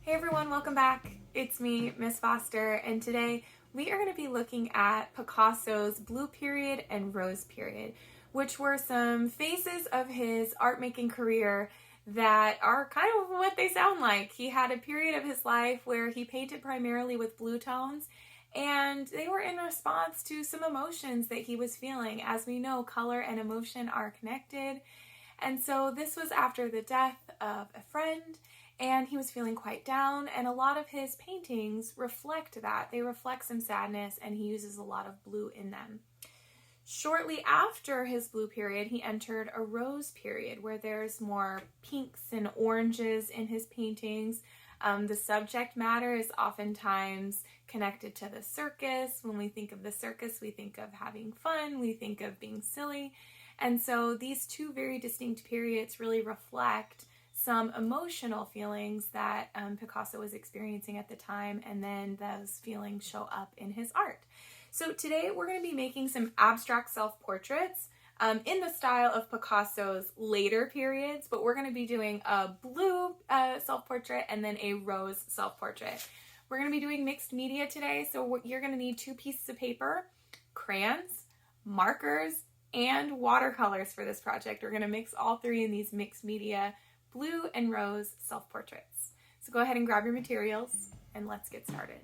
Hey everyone, welcome back. It's me, Miss Foster, and today we are going to be looking at Picasso's Blue Period and Rose Period, which were some phases of his art making career that are kind of what they sound like. He had a period of his life where he painted primarily with blue tones, and they were in response to some emotions that he was feeling. As we know, color and emotion are connected, and so this was after the death of a friend, and he was feeling quite down, and a lot of his paintings reflect that. They reflect some sadness, and he uses a lot of blue in them. Shortly after his blue period, he entered a rose period where there's more pinks and oranges in his paintings. The subject matter is oftentimes connected to the circus. When we think of the circus, we think of having fun, we think of being silly. And so these two very distinct periods really reflect some emotional feelings that Picasso was experiencing at the time, and then those feelings show up in his art. So today we're going to be making some abstract self-portraits in the style of Picasso's later periods, but we're going to be doing a blue self-portrait and then a rose self-portrait. We're going to be doing mixed media today, so you're going to need 2 pieces of paper, crayons, markers, and watercolors for this project. We're going to mix all 3 in these mixed media blue and rose self-portraits. So go ahead and grab your materials and let's get started.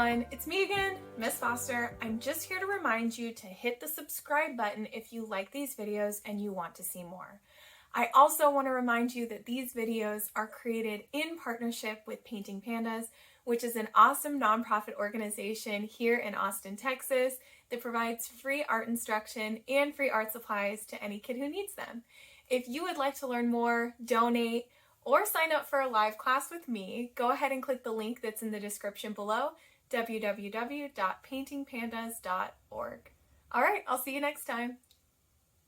everyone, it's me again, Miss Foster. I'm just here to remind you to hit the subscribe button if you like these videos and you want to see more. I also want to remind you that these videos are created in partnership with Painting Pandas, which is an awesome nonprofit organization here in Austin, Texas, that provides free art instruction and free art supplies to any kid who needs them. If you would like to learn more, donate, or sign up for a live class with me, go ahead and click the link that's in the description below, www.paintingpandas.org. All right, I'll see you next time.